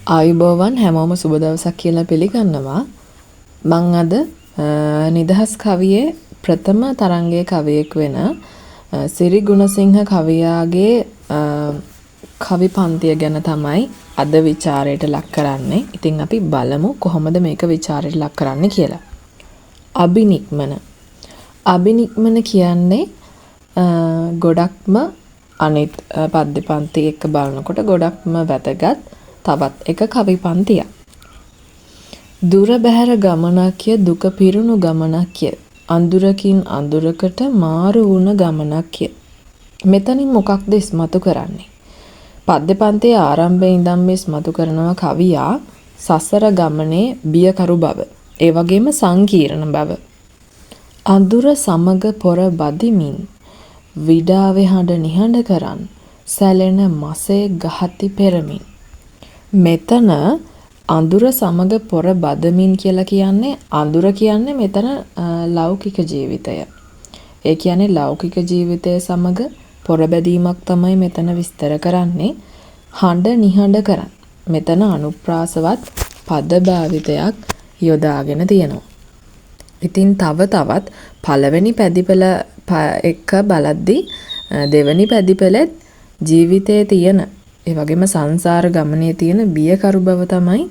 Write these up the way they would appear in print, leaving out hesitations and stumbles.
ආයුබෝවන් හැමෝම සුබ දවසක් කියලා පිළිගන්නවා. මං අද නිදහස් කවියේ ප්‍රථම තරංගයේ කවියෙක් වෙන සිරි ගුණසිංහ කවියාගේ කවි පන්තිය ගැන තමයි අද විචාරයට ලක් කරන්නේ. ඉතින් අපි බලමු කොහොමද මේක විචාරයට ලක් කරන්නේ කියලා. අබිනික්මන. අබිනික්මන කියන්නේ ගොඩක්ම අනිත් පද්‍ය පන්ති එක්ක බලනකොට ගොඩක්ම වැදගත් තවත් එක කවි පන්තියක්. දුර බැහැර ගමනක්ය දුක පිරුණු ගමනක්ය අඳුරකින් අඳුරකට මාරු වුණ ගමනක්ය. මෙතනින් මොකක්ද ඉස්මතු කරන්නේ? පද්‍ය පන්තියේ ආරම්භයේ ඉඳන් මේ ඉස්මතු කරනවා කවියා සසර ගමනේ බියකරු බව, ඒ වගේම සංකීර්ණ බව. අඳුර සමග පොර බදිමින් විඩාවේ හඬ නිහඬ කරන් සැලෙන මසේ ගහති පෙරමින්. මෙතන අඳුර සමග පොර බදමින් කියලා කියන්නේ අඳුර කියන්නේ මෙතන ලෞකික ජීවිතය. ඒ කියන්නේ ලෞකික ජීවිතය සමග පොර බැදීමක් තමයි මෙතන විස්තර කරන්නේ. හඬ නිහඬ කරන්. මෙතන අනුප්‍රාසවත් පද භාවිතයක් යොදාගෙන තියෙනවා. ඉතින් තවත් පළවෙනි පැදිපෙළ එක බලද්දී දෙවෙනි පැදිපෙළෙත් ජීවිතයේ තියෙන ඒ වගේම සංසාර ගමනේ තියෙන බියකරු බව තමයි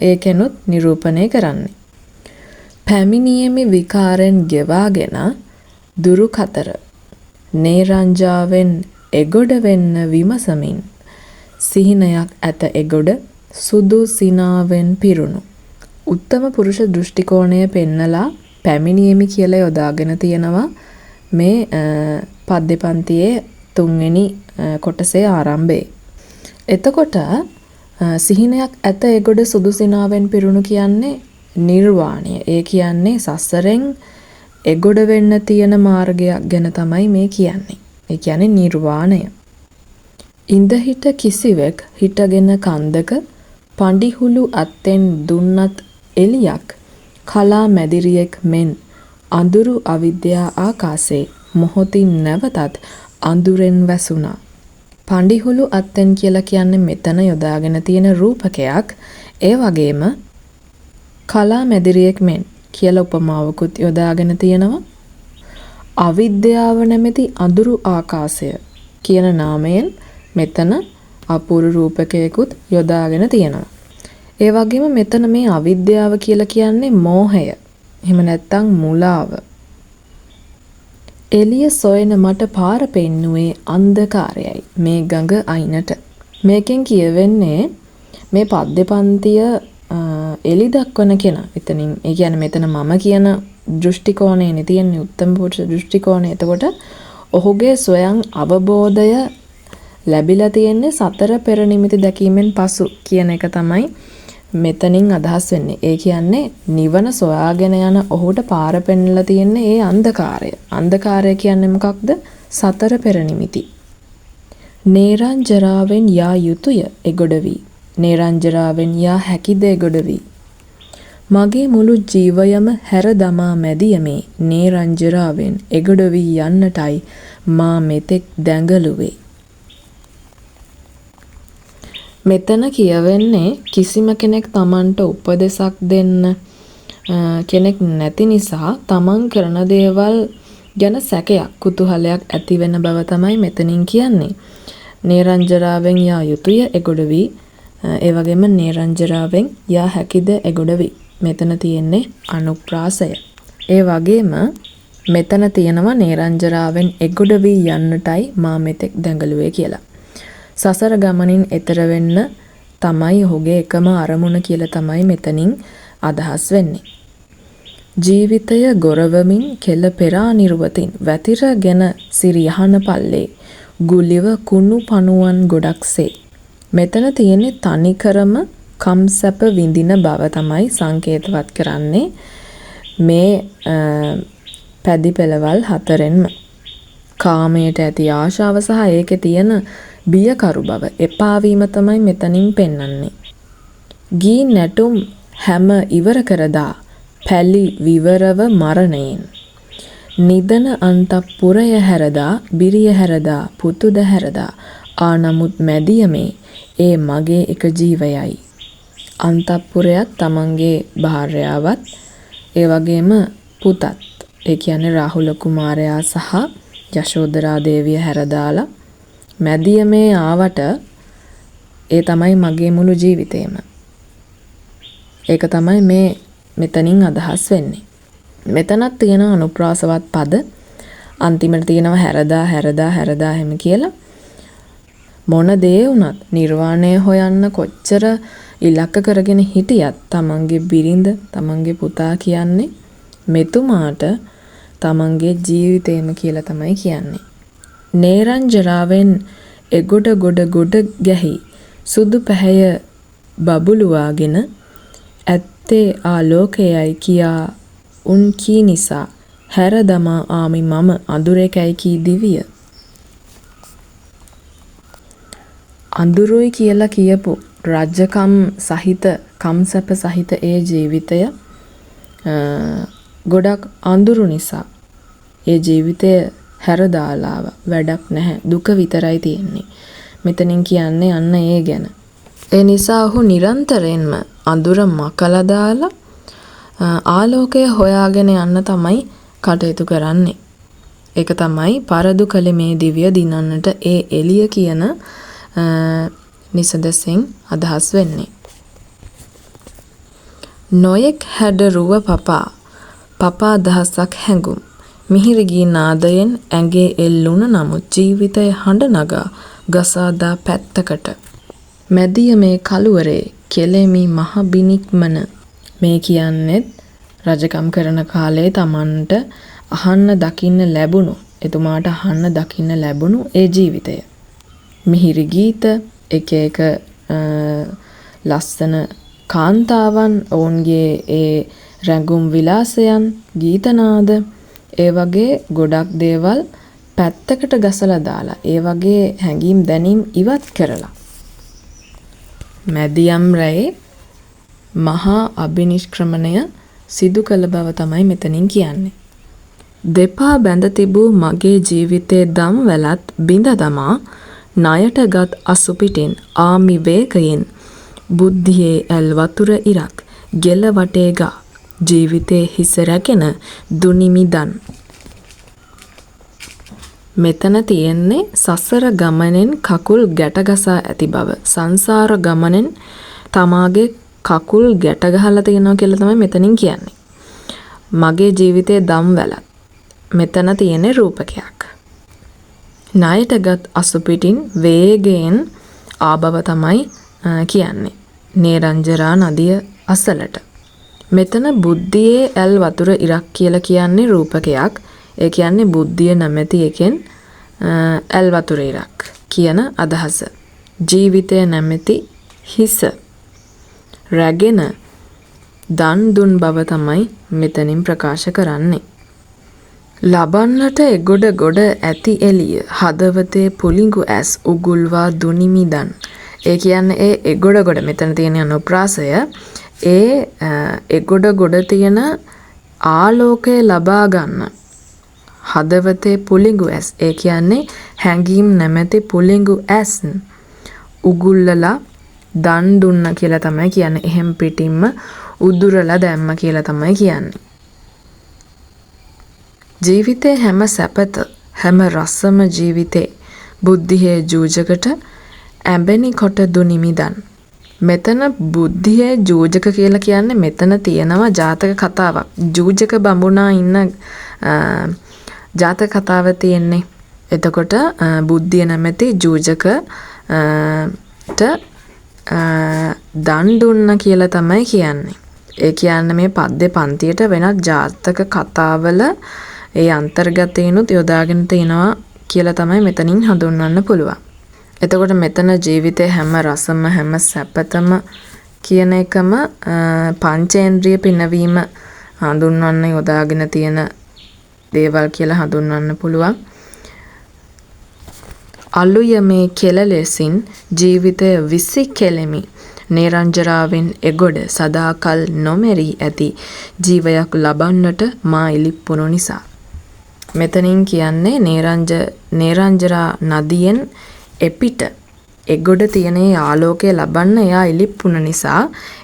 ඒකෙනුත් නිරූපණය කරන්නේ. පැමිණියෙමි විකාරෙන් ගෙවාගෙන දුරු කතර නේරංජාවෙන් එගොඩ වෙන්න විමසමින් සිහිනයක් ඇත එගොඩ සුදු සිනාවෙන් පිරුණු. උත්තම පුරුෂ දෘෂ්ටි කෝණය පෙන්නලා පැමිණියෙමි කියලා යොදාගෙන තියෙනවා මේ පද්‍ය පන්තියේ තුන්වෙනි කොටසේ ආරම්භයේ. එතකොට සිහිනයක් ඇත එගොඩ සුදු සිනාවෙන් පිරුණු කියන්නේ නිර්වාණය. ඒ කියන්නේ සසරෙන් එගොඩ වෙන්න තියෙන මාර්ගයක් ගැන තමයි මේ කියන්නේ. ඒ කියන්නේ නිර්වාණය. ඉඳ හිට කිසිවෙක් හිටගෙන කන්දක පඬිහුළු අත්ෙන් දුන්නත් එලියක් කලා මැදිරියෙක් මෙන් අඳුරු අවිද්‍යා ආකාසේ මොහොතින් නැවතත් අඳුරෙන් වැසුණා. පඬිහුළු අත්ෙන් කියලා කියන්නේ මෙතන යොදාගෙන තියෙන රූපකයක්. ඒ වගේම කලා මැදිරියෙක් මෙන් කියලා උපමාවකුත් යොදාගෙන තියෙනවා. අවිද්‍යාව නැමැති අඳුරු ආකාශය කියන නාමයෙන් මෙතන අපූර්ව රූපකයකුත් යොදාගෙන තියෙනවා. ඒ වගේම මෙතන මේ අවිද්‍යාව කියලා කියන්නේ මෝහය. එහෙම නැත්නම් මුලාව. එළිය සොයන මට පාර පෙන්නුවේ අන්ධකාරයයි මේ ගඟ අයිනට. මේකෙන් කියවෙන්නේ මේ පද්‍ය පන්තිය එළි දක්වන කෙනා. එතනින් ඒ කියන්නේ මෙතන මම කියන දෘෂ්ටි කෝණයනේ තියෙන්නේ උත්තම පුරුෂ දෘෂ්ටි කෝණය. එතකොට ඔහුගේ ස්වයං අවබෝධය ලැබිලා තියෙන්නේ සතර පෙර නිමිති දැකීමෙන් පසු කියන එක තමයි මෙතනින් අදහස් වෙන්නේ. ඒ කියන්නේ නිවන සොයාගෙන යන ඔහුට පාර පෙන්නලා තියෙන්නේ ඒ අන්ධකාරය. අන්ධකාරය කියන්නේ මොකක්ද? සතර පෙර නිමිති. නේරංජරාවෙන් යා යුතුය එගොඩ වී. නේරංජරාවෙන් යා හැකිද එගොඩ වී. මගේ මුළු ජීවයම හැර දමා මැදියමේ නේරංජරාවෙන් එගොඩ වී යන්නටයි මා මෙතෙක් දැඟලුවේ. මෙතන කියවෙන්නේ කිසිම කෙනෙක් Tamanට උපදෙසක් දෙන්න කෙනෙක් නැති නිසා Taman කරන දේවල් ගැන සැකයක් කුතුහලයක් ඇති වෙන බව තමයි මෙතනින් කියන්නේ. නේරංජරාවෙන් යා යුතුය එගොඩ වී. ඒ වගේම නේරංජරාවෙන් යා හැකිද එගොඩ වී. මෙතන තියෙන්නේ අනුප්‍රාසය. ඒ වගේම මෙතන තියෙනවා නේරංජරාවෙන් එගොඩ වී යන්නටයි මා මෙතෙක් දැඟලුවේ කියලා. සසර ගමනින් එතර වෙන්න තමයි ඔහුගේ එකම අරමුණ කියලා තමයි මෙතනින් අදහස් වෙන්නේ. ජීවිතය ගොරවමින් කෙල පෙරා නිර්වතින් වැතිරගෙන සිරි යහන පල්ලේ ගුලිව කුණු පණුවන් ගොඩක්සේ. මෙතන තියෙන්නේ තනිකරම කම්සැප විඳින බව තමයි සංකේතවත් කරන්නේ මේ පැදිපෙළවල් හතරෙන්ම. කාමයට ඇති ආශාව සහ ඒකේ තියෙන බියකරු බව එපා වීම තමයි මෙතනින් පෙන්වන්නේ. ගී නැටුම් හැම ඉවර කරදා පැලි විවරව මරණයෙන්. නිදන අන්තපුරය හැරදා බිරිය හැරදා පුතුද හැරදා ආනමුත් මැදියමේ ඒ මගේ එක ජීවයයි. අන්තපුරයත් තමන්ගේ භාර්යාවත් ඒ වගේම පුතත් ඒ කියන්නේ රාහුල කුමාරයා සහ යශෝදරා දේවිය හැරදාලා මැදියමේ ආවට ඒ තමයි මගේ මුළු ජීවිතේම. ඒක තමයි මේ මෙතනින් අදහස් වෙන්නේ. මෙතනත් තියෙන අනුප්‍රාසවත් පද අන්තිමට තියෙනවා හැරදා හැම කියලා. මොන දේ වුණත් නිර්වාණය හොයන්න කොච්චර ඉලක්ක කරගෙන හිටියත් තමන්ගේ බිරිඳ තමන්ගේ පුතා කියන්නේ මෙතුමාට තමන්ගේ ජීවිතේම කියලා තමයි කියන්නේ. නේරංජරාවෙන් එගොඩ ගොඩ ගැහි සුදු පැහැය බබළුවාගෙන ඇත්තේ ආලෝකයයි කියා උන් කී නිසා හැර දමා ආමි මම අඳුරේකයි කී දිවිය. අඳුරුයි කියලා කියපු රාජ්‍යකම් සහිත කම්සප සහිත ඒ ජීවිතය ගොඩක් අඳුරු නිසා ඒ ජීවිතය හැරදාලාව වැඩක් නැහැ, දුක විතරයි තියෙන්නේ. මෙතනින් කියන්නේ අන්න ඒ ගැන. ඒ නිසා ඔහු නිරන්තරයෙන්ම අඳුර මකලා දාලා ආලෝකය හොයාගෙන යන්න තමයි කටයුතු කරන්නේ. ඒක තමයි පරදු කලේ මේ දිව්‍ය දිනන්නට ඒ එළිය කියන නිසදසෙන් අදහස් වෙන්නේ. නොයෙක් හැඩරුව පපා දහසක් හැඟුම් මිහිරගී නාදයෙන් ඇඟේ එල්ලුණ නමුත් ජීවිතය හඬ නගා ගසාදා පැත්තකට මැදිය මේ කළුවරේ කෙලෙමි මහ බිනික්මන. මේ කියන්නේත් රජකම් කරන කාලේ Tamanට අහන්න දකින්න ලැබුණු එතුමාට අහන්න දකින්න ලැබුණු ඒ ජීවිතය. මිහිරි ගීත, එක ලස්සන කාන්තාවන්, ඔවුන්ගේ ඒ රැඟුම් විලාසයන්, ගීතනාද, ඒ වගේ ගොඩක් දේවල් පැත්තකට ගසලා දාලා ඒ වගේ හැඟීම් දැනීම් ඉවත් කරලා මැදියම් රැයේ මහා අභිනිෂ්ක්‍රමණය සිදු කළ බව තමයි මෙතනින් කියන්නේ. දෙපා බැඳ තිබූ මගේ ජීවිතේ දම් වැලත් බිඳ දමා ණයටගත් අසුපිටින් ආමි වේගයෙන් බුද්ධියේ ඇල් වතුර ඉරක් ගෙල වටේ ගා ජීවිතේ හිස රැගෙන දුනිමිදන්. මෙතන තියෙන්නේ සසර ගමනෙන් කකුල් ගැටගසා ඇති බව. සංසාර ගමනෙන් තමාගේ කකුල් ගැට ගහලා තියෙනවා කියලා තමයි මෙතනින් කියන්නේ. මගේ ජීවිතයේ දම් වැලත් මෙතන තියෙන රූපකයක්. ණයටගත් අසුපිටින් වේගයෙන් ආබව තමයි කියන්නේ. නේරංජරා නදිය අසලට. මෙතන බුද්ධියේ ඇල් වතුර ඉරක් කියලා කියන්නේ රූපකයක්. ඒ කියන්නේ බුද්ධිය නැමැති එකෙන් ඇල් වතුර ඉරක් කියන අදහස. ජීවිතය නැමැති හිස රැගෙන දන් දුන් බව තමයි මෙතනින් ප්‍රකාශ කරන්නේ. ලබන්නට එගොඩ ගොඩ ඇති එළිය හදවතේ පුලිඟු ඇස් උගුල්වා දුනිමිදන්. ඒ කියන්නේ ඒ එගොඩ ගොඩ මෙතන තියෙන අනුප්‍රාසය ඒ එගොඩ ගොඩ තියෙන ආලෝකය ලබා ගන්න හදවතේ පුලිඟු ඇස්. ඒ කියන්නේ හැඟීම් නැමැති පුලිඟු ඇස් උගුල්ලලා දන් දුන්න කියලා තමයි කියන්නේ. එහෙම් පිටින්ම උදුරලා දැම්ම කියලා තමයි කියන්නේ. ජීවිතේ හැම සැපත හැම රසම ජීවිතේ බුද්ධියේ ජූජකට ඇඹෙනි කොට දුනිමිදන්. මෙතන බුද්ධියේ ජූජක කියලා කියන්නේ මෙතන තියෙනවා ජාතක කතාවක්. ජූජක බඹුණා ඉන්න ජාතක කතාව තියෙන්නේ. එතකොට බුද්ධිය නැමැති ජූජකට දන් දුන්න කියලා තමයි කියන්නේ. ඒ කියන්නේ මේ පද්‍ය පන්තියට වෙනත් ජාතක කතාවල ඒ අන්තර්ගතේනුත් යොදාගෙන තිනවා කියලා තමයි මෙතනින් හඳුන්වන්න පුළුවන්. එතකොට මෙතන ජීවිතේ හැම රසම හැම සැපතම කියන එකම පංචේන්ද්‍රිය පිනවීම හඳුන්වන්න යොදාගෙන තියෙන දේවල් කියලා හඳුන්වන්න පුළුවන්. අලුය මේ කෙලලෙසින් ජීවිතය විසි කෙලෙමි නේරංජරාවෙන් එගොඩ සදාකල් නොමෙරී ඇති ජීවයක් ලබන්නට මා ඉලිප්පුණු නිසා. මෙතනින් කියන්නේ නේරංජරා නදියෙන් එපිට එගොඩ තියෙන ආලෝකය ලබන්න එයා ඉලිප්පුණ නිසා,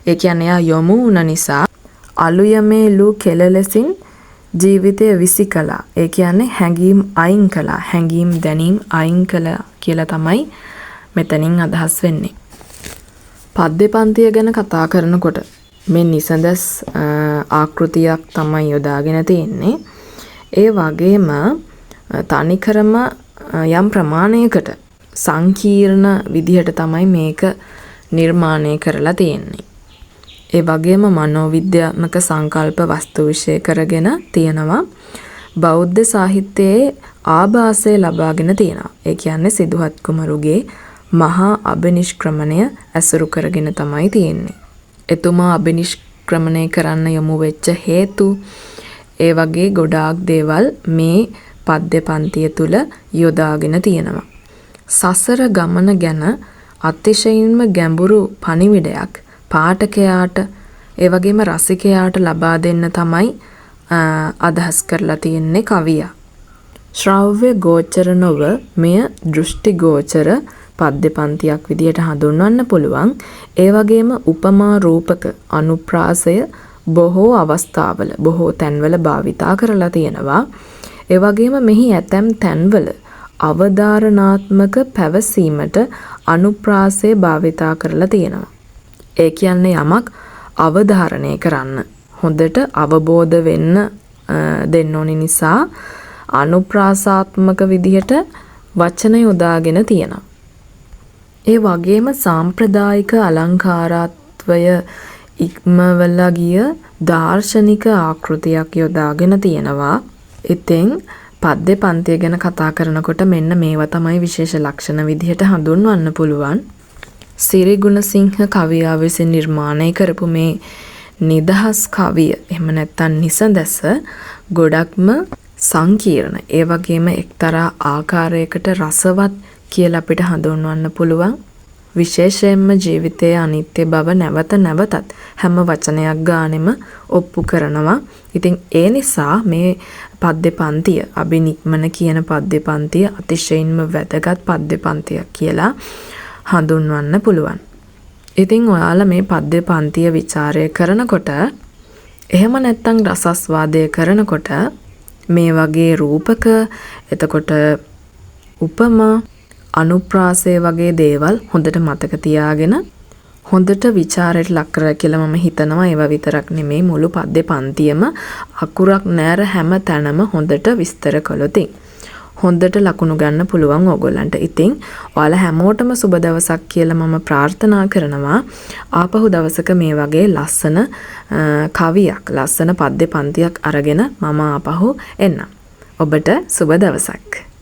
ඒ කියන්නේ එයා යොමු වුණ නිසා අලුයමේලු කෙලලෙසින් ජීවිතය විසි කළා. ඒ කියන්නේ හැඟීම් අයින් කළා. හැඟීම් දැනීම් අයින් කළා කියලා තමයි මෙතනින් අදහස් වෙන්නේ. පද්‍ය පන්තිය ගැන කතා කරනකොට මේ නිසඳස් ආකෘතියක් තමයි යොදාගෙන තියෙන්නේ. ඒ වගේම තනිකරම යම් ප්‍රමාණයකට සංකීර්ණ විදිහට තමයි මේක නිර්මාණය කරලා තියෙන්නේ. ඒ වගේම මනෝවිද්‍යාත්මක සංකල්ප වස්තු විශ්ය කරගෙන තියෙනවා. බෞද්ධ සාහිත්‍යයේ ආభాසය ලබාගෙන තියෙනවා. ඒ කියන්නේ සිදුහත් කුමරුගේ මහා අබිනිෂ්ක්‍රමණය ඇසුරු කරගෙන තමයි තියෙන්නේ. එතුමා අබිනිෂ්ක්‍රමණය කරන්න යොමු වෙච්ච හේතු ඒ වගේ ගොඩාක් දේවල් මේ පද්‍ය පන්තිය තුල යොදාගෙන තියෙනවා. සසර ගමන ගැන අතිශයින්ම ගැඹුරු පණිවිඩයක් පාඨකයාට ඒ වගේම රසිකයාට ලබා දෙන්න තමයි අදහස් කරලා තියෙන්නේ කවියා. ශ්‍රව්‍ය ගෝචර නොව මෙය දෘෂ්ටි ගෝචර පද්‍ය පන්තියක් විදියට හඳුන්වන්න පුළුවන්. ඒ වගේම උපමා රූපක අනුප්‍රාසය බොහෝ අවස්ථාවල බොහෝ තැන්වල භාවිතා කරලා තියෙනවා. ඒ වගේම මෙහි ඇතැම් තැන්වල අවධාරණාත්මක පැවසීමට අනුප්‍රාසය භාවිතා කරලා තියෙනවා. ඒ කියන්නේ යමක් අවධාරණය කරන්න හොඳට අවබෝධ වෙන්න දෙන්න ඕනි නිසා අනුප්‍රාසාත්මක විදිහට වචන යොදාගෙන තියෙනවා. ඒ වගේම සාම්ප්‍රදායික අලංකාරත්වය ඉක්මවලා ගිය දාර්ශනික ආකෘතියක් යොදාගෙන තියෙනවා. ඉතින් පද්‍ය පන්තිය ගැන කතා කරනකොට මෙන්න මේවා තමයි විශේෂ ලක්ෂණ විදිහට හඳුන්වන්න පුළුවන්. සිරිගුණසිංහ කවියා විසින් නිර්මාණය කරපු මේ නිදහස් කවිය එහෙම නැත්නම් නිසඳස ගොඩක්ම සංකීර්ණ. ඒ වගේම එක්තරා ආකාරයකට රසවත් කියලා අපිට හඳුන්වන්න පුළුවන්. විශේෂයෙන්ම ජීවිතයේ අනිත්‍ය බව නැවත නැවතත් හැම වචනයක් ගානෙම ඔප්පු කරනවා. ඉතින් ඒ නිසා මේ පද්‍ය පන්තිය අබිනික්මන කියන පද්‍ය පන්තිය අතිශයින්ම වැදගත් පද්‍ය පන්තියක් කියලා හඳුන්වන්න පුළුවන්. ඉතින් ඔයාලා මේ පද්‍ය පන්තිය ਵਿਚාරය කරනකොට එහෙම නැත්නම් රසස්වාදය කරනකොට මේ වගේ රූපක එතකොට උපමා අනුප්‍රාසය වගේ දේවල් හොඳට මතක තියාගෙන හොඳට ਵਿਚාරයට ලක් කරලා කියලා මම හිතනවා. ඒවා විතරක් නෙමෙයි මුළු පද්‍ය පන්තියම අකුරක් නැර හැම තැනම හොඳට විස්තර කළොත් හොඳට ලකුණු ගන්න පුළුවන් ඕගොල්ලන්ට. ඉතින් ඔයාලා හැමෝටම සුබ දවසක් කියලා මම ප්‍රාර්ථනා කරනවා. ආපහු දවසක මේ වගේ ලස්සන කවියක් ලස්සන පද්‍ය පන්තියක් අරගෙන මම ආපහු එන්නම්. ඔබට සුබ දවසක්.